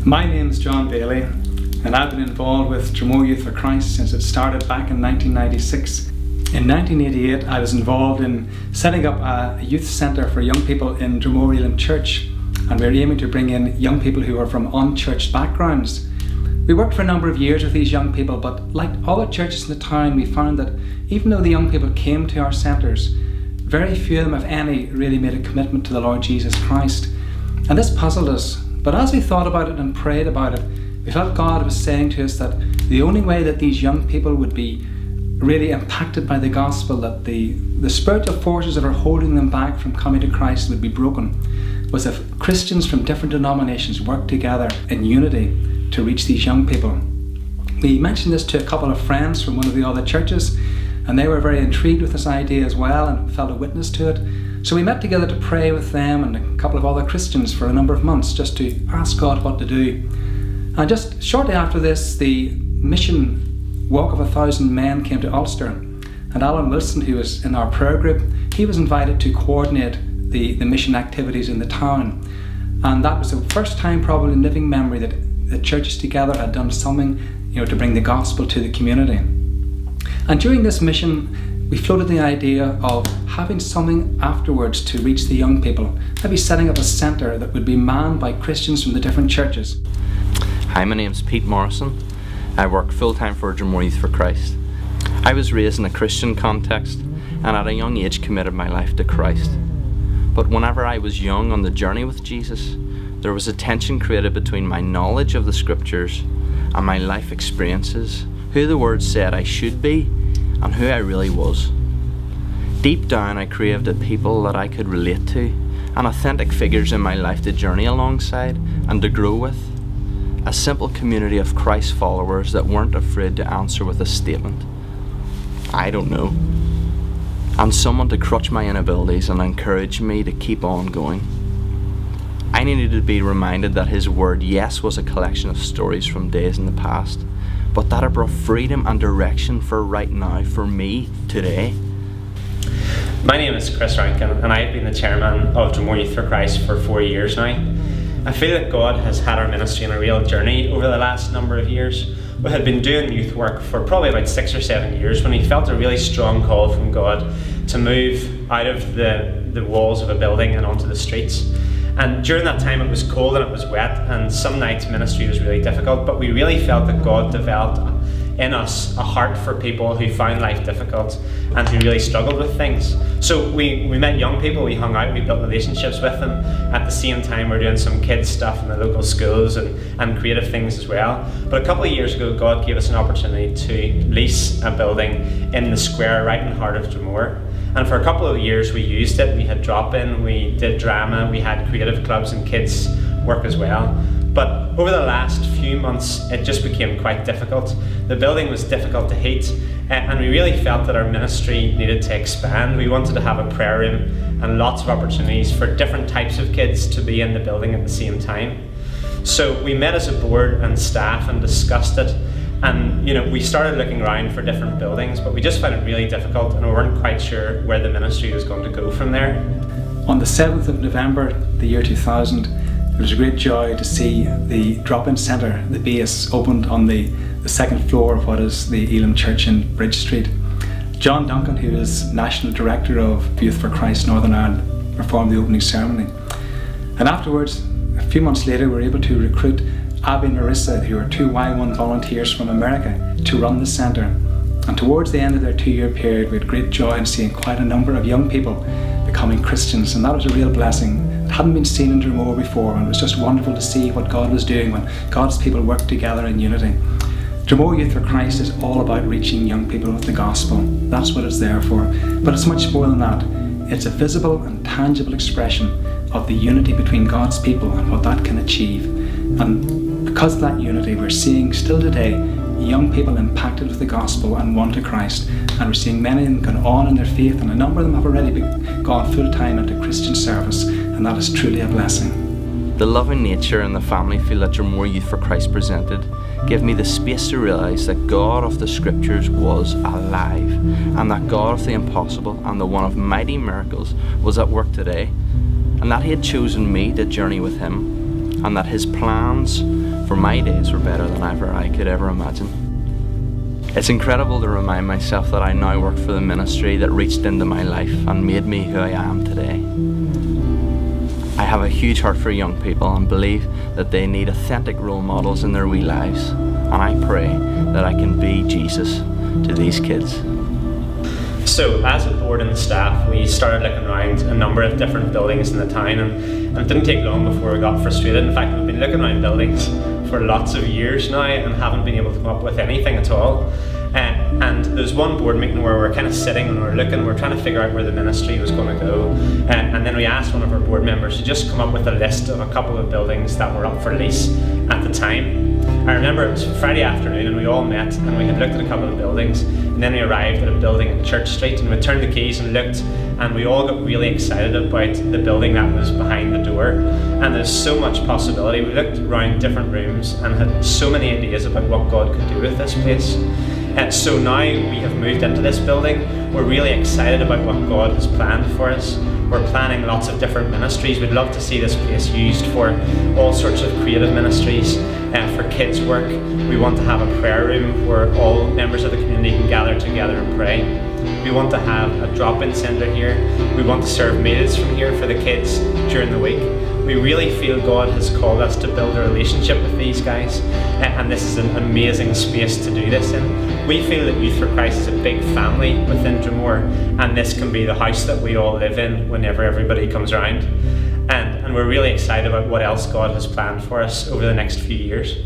My name's John Bailey, and I've been involved with Dromore Youth for Christ since it started back in 1996. In 1988, I was involved in setting up a youth centre for young people in Dromore Elim Church, and we were aiming to bring in young people who are from unchurched backgrounds. We worked for a number of years with these young people, but like other churches in the town, we found that even though the young people came to our centres, very few of them, if any, really made a commitment to the Lord Jesus Christ. And this puzzled us. But as we thought about it and prayed about it, we felt God was saying to us that the only way that these young people would be really impacted by the gospel, that the spiritual forces that are holding them back from coming to Christ would be broken, was if Christians from different denominations worked together in unity to reach these young people. We mentioned this to a couple of friends from one of the other churches, and they were very intrigued with this idea as well and felt a witness to it. So we met together to pray with them and a couple of other Christians for a number of months just to ask God what to do. And just shortly after this, the mission Walk of 1,000 Men came to Ulster, and Alan Wilson, who was in our prayer group, he was invited to coordinate the mission activities in the town. And that was the first time probably in living memory that the churches together had done something, to bring the gospel to the community. And during this mission, we floated the idea of having something afterwards to reach the young people, maybe setting up a centre that would be manned by Christians from the different churches. Hi, my name's Pete Morrison. I work full-time for Dromore Youth for Christ. I was raised in a Christian context and at a young age committed my life to Christ. But whenever I was young on the journey with Jesus, there was a tension created between my knowledge of the scriptures and my life experiences, who the Word said I should be, and who I really was. Deep down, I craved a people that I could relate to, and authentic figures in my life to journey alongside and to grow with. A simple community of Christ followers that weren't afraid to answer with a statement, I don't know. And someone to crutch my inabilities and encourage me to keep on going. I needed to be reminded that His Word, yes, was a collection of stories from days in the past, but that it brought freedom and direction for right now, for me, today. My name is Chris Rankin, and I've been the chairman of Dromore Youth for Christ for 4 years now. I feel that God has had our ministry on a real journey over the last number of years. We had been doing youth work for probably about 6 or 7 years when we felt a really strong call from God to move out of the walls of a building and onto the streets. And during that time it was cold and it was wet, and some nights ministry was really difficult, but we really felt that God developed in us a heart for people who found life difficult and who really struggled with things. So we met young people, we hung out, we built relationships with them. At the same time we're doing some kids stuff in the local schools and creative things as well. But a couple of years ago God gave us an opportunity to lease a building in the square right in the heart of Dromore. And for a couple of years we used it. We had drop-in, we did drama, we had creative clubs and kids work as well. But over the last few months it just became quite difficult. The building was difficult to heat, and we really felt that our ministry needed to expand. We wanted to have a prayer room and lots of opportunities for different types of kids to be in the building at the same time. So we met as a board and staff and discussed it. And we started looking around for different buildings, but we just found it really difficult and we weren't quite sure where the ministry was going to go from there. On the 7th of November, the year 2000, it was a great joy to see the drop-in centre, the base, opened on the second floor of what is the Elim Church in Bridge Street. John Duncan, who is National Director of Youth for Christ Northern Ireland, performed the opening ceremony. And afterwards, a few months later, we were able to recruit Abby and Marissa, who are 2 Y1 volunteers from America, to run the centre. And towards the end of their 2-year period, we had great joy in seeing quite a number of young people becoming Christians, and that was a real blessing. It hadn't been seen in Dromore before, and it was just wonderful to see what God was doing when God's people worked together in unity. Dromore Youth for Christ is all about reaching young people with the gospel. That's what it's there for. But it's much more than that. It's a visible and tangible expression of the unity between God's people and what that can achieve. And because of that unity, we're seeing still today young people impacted with the gospel and won to Christ. And we're seeing many of them gone on in their faith, and a number of them have already gone full-time into Christian service, and that is truly a blessing. The loving nature and the family feel that Dromore Youth for Christ presented gave me the space to realise that God of the Scriptures was alive, and that God of the impossible and the one of mighty miracles was at work today, and that He had chosen me to journey with Him, and that His plans for my days were better than I could ever imagine. It's incredible to remind myself that I now work for the ministry that reached into my life and made me who I am today. I have a huge heart for young people and believe that they need authentic role models in their wee lives, and I pray that I can be Jesus to these kids. So as a board and staff, we started looking around a number of different buildings in the town, and it didn't take long before we got frustrated. In fact, we've been looking around buildings for lots of years now and haven't been able to come up with anything at all. And there's one board meeting where we're kind of sitting and we're trying to figure out where the ministry was going to go. And then we asked one of our board members to just come up with a list of a couple of buildings that were up for lease at the time. I remember it was Friday afternoon and we all met and we had looked at a couple of buildings, and then we arrived at a building in Church Street and we turned the keys and looked, and we all got really excited about the building that was behind the door. And there's so much possibility. We looked around different rooms and had so many ideas about what God could do with this place. And so now we have moved into this building. We're really excited about what God has planned for us. We're planning lots of different ministries. We'd love to see this place used for all sorts of creative ministries, for kids' work. We want to have a prayer room where all members of the community can gather together and pray. We want to have a drop-in centre here. We want to serve meals from here for the kids during the week. We really feel God has called us to build a relationship with these guys, and this is an amazing space to do this in. We feel that Youth for Christ is a big family within Dromore, and this can be the house that we all live in whenever everybody comes around. And we're really excited about what else God has planned for us over the next few years.